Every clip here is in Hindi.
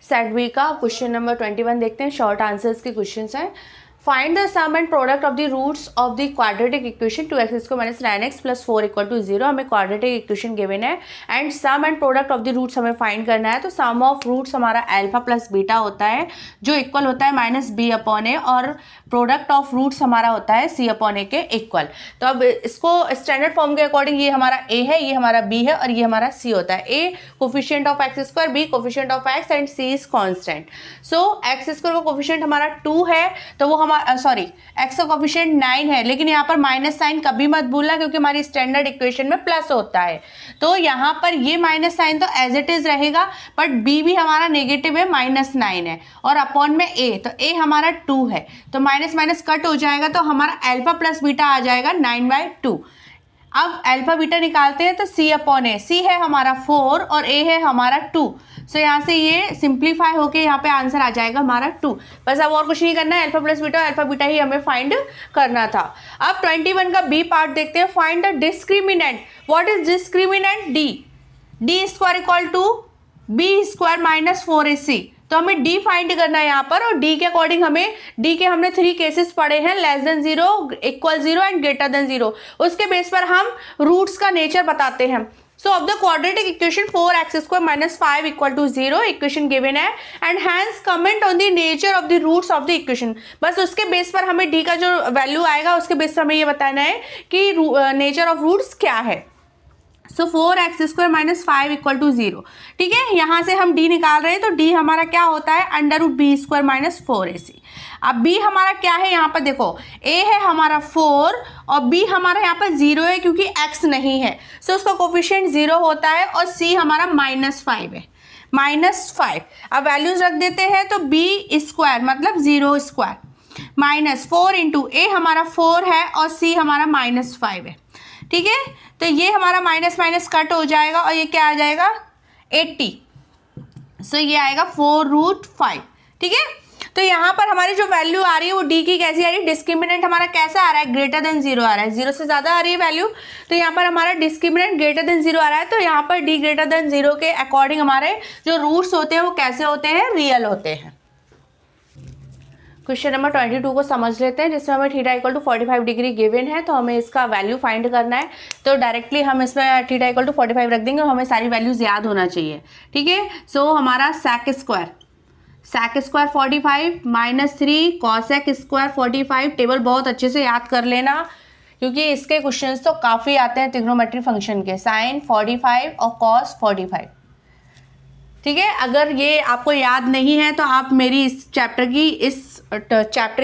सेट बी का क्वेश्चन नंबर 21 देखते हैं। शॉर्ट आंसर्स के क्वेश्चंस हैं। Find the sum and product of the roots of the quadratic equation 2x² - 9x + 4 = 0। हमें क्वाड्रेटिक इक्वेशन गिवन है and sum and product of the roots हमें फाइंड करना है। तो सम ऑफ रूट्स हमारा अल्फा प्लस बीटा होता है जो इक्वल होता है -b/a और प्रोडक्ट ऑफ रूट्स हमारा होता है c/a के इक्वल। तो अब इसको स्टैंडर्ड फॉर्म के अकॉर्डिंग ये हमारा a है, ये हमारा b है और ये हमारा c होता है। a coefficient of x², b coefficient of x and c is constant. So x² का कोफिशिएंट हमारा 2 है तो वो x का कोफिशिएंट 9 है, लेकिन यहाँ पर माइनस साइन कभी मत भूलना क्योंकि हमारी स्टैंडर्ड इक्वेशन में प्लस होता है। तो यहाँ पर ये माइनस साइन तो एज इट इज रहेगा, बट b भी हमारा नेगेटिव है, -9 है और अपॉन में a, तो a हमारा 2 है तो माइनस माइनस कट हो जाएगा तो हमारा अल्फा प्लस बीटा आ जाएगा 9/2। अब अल्फा बीटा निकालते हैं तो c/a, c है हमारा 4 और a है हमारा 2। सो यहाँ से ये सिंप्लीफाई होके यहाँ पे आंसर आ जाएगा हमारा 2। बस अब और कुछ नहीं करना है, अल्फा प्लस बीटा ही हमें फाइंड करना था। अब 21 का बी पार्ट देखते हैं। Find the discriminant. What is discriminant? d² = b² - 4ac। तो हमें d फाइंड करना है यहाँ पर और d के अकॉर्डिंग हमें d के हमने 3 केसेस पढ़े हैं, <0, =0 एंड >0। उसके बेस पर हम रूट्स का नेचर बताते हैं। So of the quadratic equation 4x² - 5 = 0 equation given है and hence comment on the nature of the roots of the equation. बस उसके बेस पर हमें d का जो वैल्यू आएगा उसके बेस पर हमें ये बताना है कि नेचर ऑफ रूट्स क्या है। सो 4x² - 5 = 0। ठीक है, यहाँ से हम d निकाल रहे हैं तो d हमारा क्या होता है √b² - 4ac। अब b हमारा क्या है, यहाँ पर देखो a है हमारा 4 और b हमारा यहाँ पर 0 है क्योंकि x नहीं है। सो उसका कोफिशिएंट 0 होता है और c हमारा -5 है, -5। अब वैल्यूज रख देते हैं तो b² मतलब 0² -4 × a हमारा 4 है और c हमारा -5 है। ठीक है, तो ये हमारा माइनस माइनस कट हो जाएगा और ये क्या आ जाएगा 80। सो ये आएगा 4√5। ठीक है, तो यहाँ पर हमारी जो वैल्यू आ रही है वो d की कैसी आ रही है, डिस्क्रिमिनेंट हमारा कैसा आ रहा है, >0 आ रहा है, 0 से ज़्यादा आ रही है वैल्यू। तो यहाँ पर हमारा डिस्क्रिमिनेंट >0 आ रहा है, तो यहाँ पर d > 0 के अकॉर्डिंग हमारे जो रूट्स होते हैं वो कैसे होते हैं, रियल होते हैं। क्वेश्चन नंबर 22 को समझ लेते हैं, जिसमें हमें थीटा = 45 डिग्री गिवन है तो हमें इसका वैल्यू फाइंड करना है। तो डायरेक्टली हम इसमें थीटा = 45 रख देंगे और हमें सारी वैल्यूज याद होना चाहिए। ठीक है, सो हमारा sec² 45 -3 cosec² 45। टेबल बहुत अच्छे से याद कर लेना क्योंकि इसके क्वेश्चंस तो काफ़ी आते हैं ट्रिग्नोमेट्री फंक्शन के, sin 45 और cos 45। ठीक है, अगर ये आपको याद नहीं है तो आप मेरी इस चैप्टर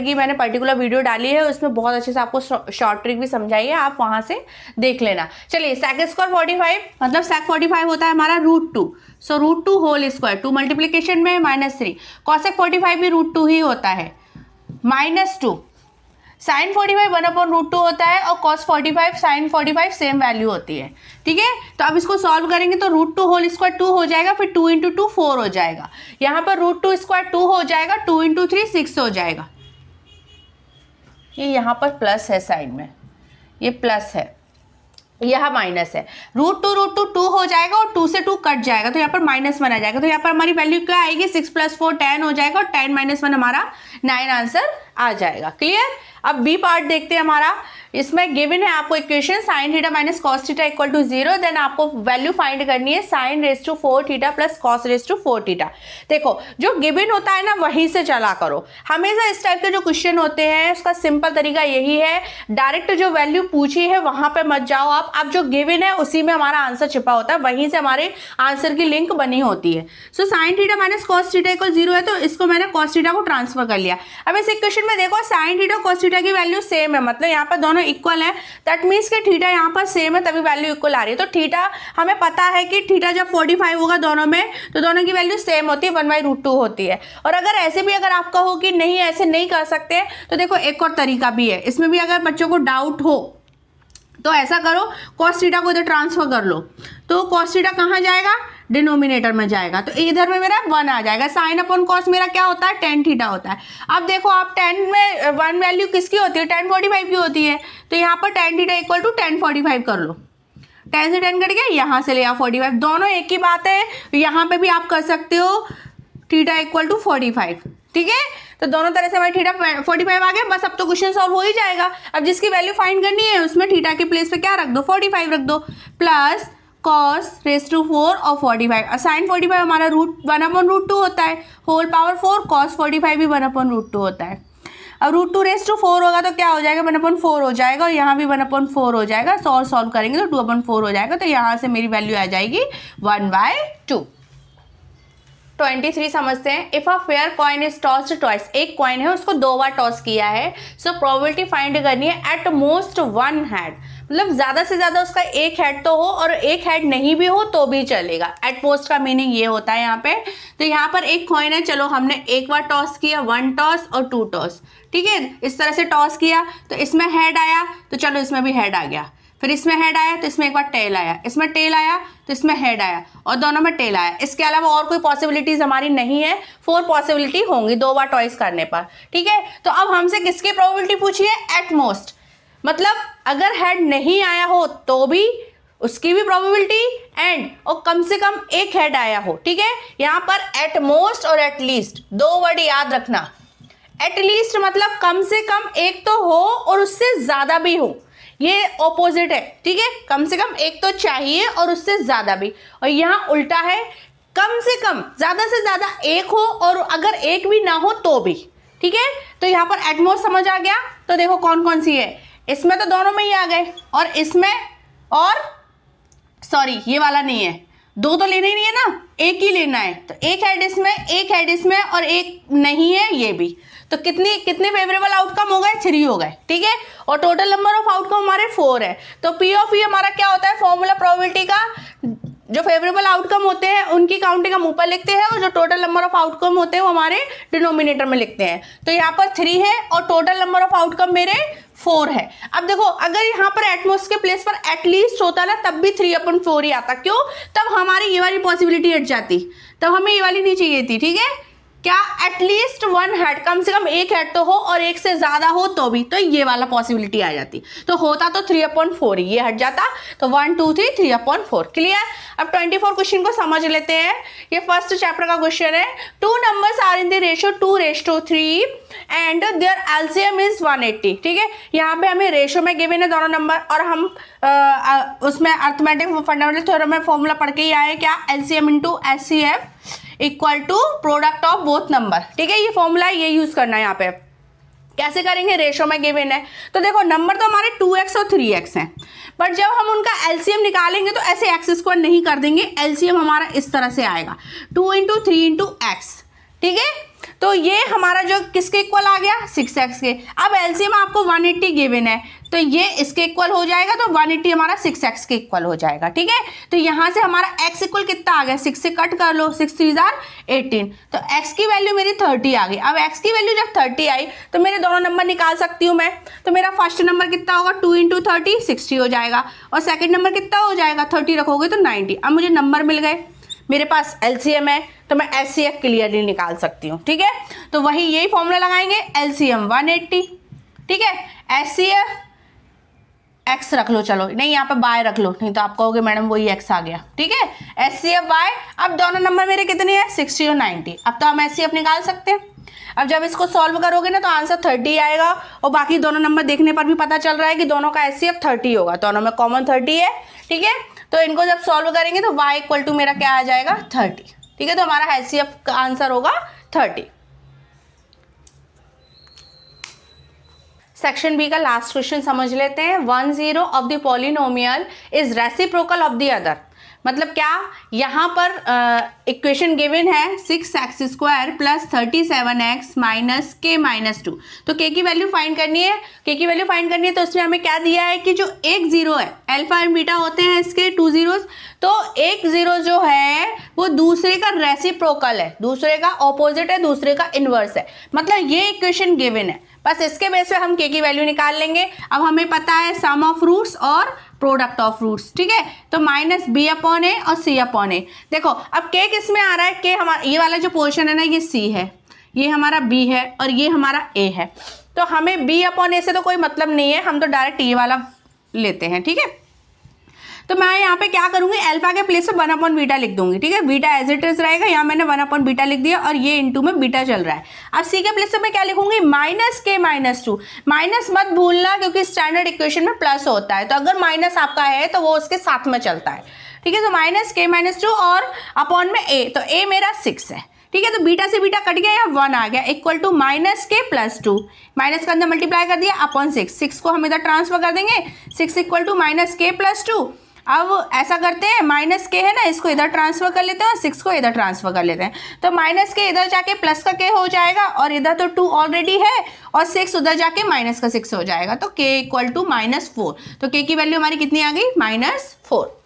की मैंने पर्टिकुलर वीडियो डाली है, उसमें बहुत अच्छे से आपको शॉर्ट ट्रिक भी समझाई है, आप वहाँ से देख लेना। चलिए sec² 45 मतलब sec 45 होता है हमारा √2। सो √2 होल स्क्वायर, 2 मल्टीप्लीकेशन में -3। cosec 45 भी √2 ही होता है, -2। sin 45 1/√2 होता है और cos 45 sin 45 सेम वैल्यू होती है। ठीक है, तो अब इसको सॉल्व करेंगे तो √2 होल स्क्वायर 2 हो जाएगा, फिर 2 × 2 4 हो जाएगा। यहाँ पर √2² 2 हो जाएगा, 2 × 3 6 हो जाएगा। ये यहाँ पर प्लस है, साइड में ये प्लस है, यह माइनस है। √2 2 हो जाएगा और 2 से 2 कट जाएगा तो यहाँ पर -1 आ जाएगा। तो यहाँ पर हमारी वैल्यू क्या आएगी, 6 + 4 10 हो जाएगा और 10 - 1 हमारा 9 आंसर आ जाएगा। क्लियर। अब बी पार्ट देखते हैं हमारा। इसमें गिवन है आपको इक्वेशन sin θ - cos θ = 0। देन आपको वैल्यू फाइंड करनी है sin raised to 4θ + cos raised to 4θ। देखो जो गिवन होता है ना वहीं से चला करो। हमेशा इस टाइप के जो क्वेश्चन होते हैं उसका सिंपल तरीका यही है, डायरेक्ट जो वैल्यू पूछी है वहां पे मत जाओ आप। अब जो गिवन है उसी में हमारा आंसर छिपा होता है, वहीं से हमारे आंसर की लिंक बनी होती है। सो sin θ - cos θ = 0 है तो इसको मैंने cos θ को ट्रांसफर कर लिया। अब इस इक्वेशन में देखो sin θ cos θ की वैल्यू सेम है, मतलब यहाँ पर दोनों इक्वल है। दैट मीन्स कि थीटा यहाँ पर सेम है तभी वैल्यू इक्वल आ रही है। तो थीटा हमें पता है कि थीटा जब 45 होगा दोनों में तो दोनों की वैल्यू सेम होती है, 1/√2 होती है। और अगर ऐसे भी अगर आप कहो कि नहीं ऐसे नहीं कर सकते तो देखो एक और तरीका भी है, इसमें भी अगर बच्चों को डाउट हो तो ऐसा करो, cos θ को इधर ट्रांसफर कर लो तो cos θ कहाँ जाएगा, डिनोमिनेटर में जाएगा तो इधर में मेरा 1 आ जाएगा। sin/cos मेरा क्या होता है, tan θ होता है। अब देखो आप 10 में 1 वैल्यू किसकी होती है, tan 45 की होती है। तो यहाँ पर tan θ = tan 45 कर लो, 10 से 10 कट गया, यहाँ से ले आओ 45, दोनों एक ही बात है। यहाँ पे भी आप कर सकते हो थीटा इक्वल टू 45, ठीक है। तो दोनों तरह से हमारे थीटा 45 आ गया, बस अब तो क्वेश्चन सॉल्व हो ही जाएगा। अब जिसकी वैल्यू फाइंड करनी है उसमें थीटा के प्लेस पे क्या रख दो, 45 रख दो, प्लस cos रेज टू 4 और 45, साइन 45 हमारा √1/√2 होता है, होल पावर 4, cos 45 भी 1/√2 होता है। अब √2 रेज टू 4 होगा तो क्या हो जाएगा, 1/4 हो जाएगा, और यहाँ भी 1/4 हो जाएगा, सॉल्व करेंगे तो 2/4 हो जाएगा, तो यहाँ से मेरी वैल्यू आ जाएगी 1/2। 23 समझते हैं। If a fair coin is tossed twice, एक कॉइन है उसको 2 बार टॉस किया है, सो प्रोबेबिलिटी फाइंड करनी है एट मोस्ट 1 हेड, मतलब ज्यादा से ज्यादा उसका एक हेड तो हो और एक हेड नहीं भी हो तो भी चलेगा। एट मोस्ट का मीनिंग ये होता है यहाँ पे। तो यहाँ पर एक कॉइन है, चलो हमने एक बार टॉस किया, 1 टॉस और 2 टॉस, ठीक है, इस तरह से टॉस किया तो इसमें हेड आया, तो चलो इसमें भी हेड आ गया, फिर इसमें हेड आया तो इसमें एक बार टेल आया, इसमें टेल आया तो इसमें हेड आया, और दोनों में टेल आया। इसके अलावा और कोई पॉसिबिलिटीज हमारी नहीं है, 4 पॉसिबिलिटी होंगी 2 बार टॉइस करने पर, ठीक है। तो अब हमसे किसकी प्रोबेबिलिटी पूछी है, एट मोस्ट, मतलब अगर हेड नहीं आया हो तो भी उसकी भी प्रोबेबिलिटी, एंड और कम से कम एक हेड आया हो, ठीक है। यहाँ पर एट मोस्ट और एट लीस्ट 2 वर्ड याद रखना। एट लीस्ट मतलब कम से कम एक तो हो और उससे ज्यादा भी हो, ये ऑपोजिट है, ठीक है। कम से कम एक तो चाहिए और उससे ज्यादा भी, और यहाँ उल्टा है, कम से कम ज्यादा से ज्यादा एक हो और अगर एक भी ना हो तो भी, ठीक है। तो यहाँ पर एटमोस्ट समझ आ गया। तो देखो कौन कौन सी है, इसमें तो दोनों में ही आ गए, और इसमें, और सॉरी ये वाला नहीं है, 2 तो लेना ही नहीं है ना, एक ही लेना है, तो एक हेड इसमें, एक हेड इसमें, और एक नहीं है ये भी। तो कितने फेवरेबल आउटकम हो गए, 3 हो गए, ठीक है। और टोटल नंबर ऑफ आउटकम हमारे 4 है। तो पी ऑफ ई हमारा क्या होता है, फॉर्मूला प्रोबेबिलिटी का, जो फेवरेबल आउटकम होते हैं उनकी काउंटिंग हम ऊपर लिखते हैं, और जो टोटल नंबर ऑफ आउटकम होते हैं वो हमारे डिनोमिनेटर में लिखते हैं। तो यहाँ पर 3 है और टोटल नंबर ऑफ आउटकम मेरे 4 है। अब देखो अगर यहाँ पर एटमोस्ट के प्लेस पर एटलीस्ट होता ना, तब भी 3/4 ही आता, क्यों, तब हमारी ये वाली पॉसिबिलिटी हट जाती, तब हमें ये वाली नहीं चाहिए थी, ठीक है। क्या, एटलीस्ट 1 हेड, कम से कम एक हेड तो हो और एक से ज्यादा हो तो भी, तो ये वाला पॉसिबिलिटी आ जाती। तो होता तो 3/4 ही, ये हट जाता, तो 1 2 3 3/4, क्लियर। अब 24 क्वेश्चन को समझ लेते हैं। ये फर्स्ट चैप्टर का क्वेश्चन है। 2 numbers are in the ratio 2:3 and their LCM is 180, ठीक है। यहाँ पे हमें रेशियो में गिवन है दोनों नंबर, और हम उसमें अर्थमेटिक फंडामेंटल थ्योरम में फॉर्मूला पढ़ के ही आए, क्या, LCM into HCF equal to product of both number, ठीक है। ये फॉर्मूला ये यूज करना है। यहाँ पे कैसे करेंगे, रेशो में गिवन है, तो देखो नंबर तो हमारे 2x और 3x हैं, बट जब हम उनका एलसीएम निकालेंगे तो ऐसे x² नहीं कर देंगे, एलसीएम हमारा इस तरह से आएगा, 2 × 3 × x, ठीक है। तो ये हमारा जो किसके इक्वल आ गया, 6x के। अब एलसीएम आपको 180 गिवन है, तो ये इसके इक्वल हो जाएगा, तो 180 हमारा 6x के इक्वल हो जाएगा, ठीक है। तो यहाँ से हमारा x इक्वल कितना आ गया, 6 से कट कर लो, 6 3 18, तो x की वैल्यू मेरी 30 आ गई। अब x की वैल्यू जब 30 आई तो मेरे दोनों नंबर निकाल सकती हूँ मैं। तो मेरा फर्स्ट नंबर कितना होगा, 2 × 30 60 हो जाएगा, और सेकेंड नंबर कितना हो जाएगा, 30 रखोगे तो 90। अब मुझे नंबर मिल गए, मेरे पास एलसीएम है, तो मैं एचसीएफ क्लियरली निकाल सकती हूँ, ठीक है। तो वही यही फॉर्मूला लगाएंगे, एलसीएम 180, ठीक है, एचसीएफ एक्स रख लो, चलो नहीं यहाँ पे बाय रख लो, नहीं तो आप कहोगे मैडम वही एक्स आ गया, ठीक है, एचसीएफ बाय। अब दोनों नंबर मेरे कितने हैं, 60 और 90। अब तो हम एचसीएफ निकाल सकते हैं। अब जब इसको सॉल्व करोगे ना तो आंसर 30 आएगा, और बाकी दोनों नंबर देखने पर भी पता चल रहा है कि दोनों का एचसीएफ 30 होगा, दोनों में कॉमन 30 है, ठीक है। तो इनको जब सॉल्व करेंगे तो y इक्वल टू मेरा क्या आ जाएगा, 30, ठीक है। तो हमारा एचसीएफ का आंसर होगा 30। सेक्शन बी का लास्ट क्वेश्चन समझ लेते हैं। 1 0 of the polynomial is reciprocal of the other, मतलब क्या, यहाँ पर इक्वेशन गिवन है 6x² + 37x - k - 2। तो k की वैल्यू फाइंड करनी है, k की वैल्यू फाइंड करनी है, तो उसमें हमें क्या दिया है कि जो एक 0 है, अल्फा एंड बीटा होते हैं इसके 2 zeros, तो एक 0 जो है वो दूसरे का रेसिप्रोकल है, दूसरे का ऑपोजिट है, दूसरे का इनवर्स है, मतलब ये इक्वेशन गिवन है। बस इसके बेस पे हम k की वैल्यू निकाल लेंगे। अब हमें पता है सम ऑफ रूट्स और प्रोडक्ट ऑफ रूट्स, ठीक है। तो -b/a और c/a। देखो अब k किस में आ रहा है, k हमारा ये वाला जो पोर्शन है ना, ये c है, ये हमारा b है, और ये हमारा a है। तो हमें b/a से तो कोई मतलब नहीं है, हम तो डायरेक्ट ये वाला लेते हैं, ठीक है। तो मैं यहाँ पे क्या करूँगी, अल्फा के प्लेस पे 1/बीटा लिख दूंगी, ठीक है। बीटा एज इट इज रहेगा, यहाँ मैंने 1/बीटा लिख दिया और ये इंटू में बीटा चल रहा है। अब सी के प्लेस पे मैं क्या लिखूंगी, -k-2। माइनस मत भूलना क्योंकि स्टैंडर्ड इक्वेशन में प्लस होता है, तो अगर माइनस आपका है तो वो उसके साथ में चलता है, ठीक है। तो -k-2 और अपॉन में a, तो a मेरा 6 है, ठीक है। तो बीटा से बीटा कट गया, यहाँ 1 आ गया, इक्वल टू -k+2, माइनस का अंदर मल्टीप्लाई कर दिया अपॉन 6 को हम इधर ट्रांसफर कर देंगे, 6 इक्वल टू -k+2। अब ऐसा करते हैं, -k है ना, इसको इधर ट्रांसफर कर लेते हैं और 6 को इधर ट्रांसफर कर लेते हैं। तो -k इधर जाके प्लस का k हो जाएगा और इधर तो 2 ऑलरेडी है और 6 उधर जाके -6 हो जाएगा, तो k इक्वल टू -4। तो k की वैल्यू हमारी कितनी आ गई, -4।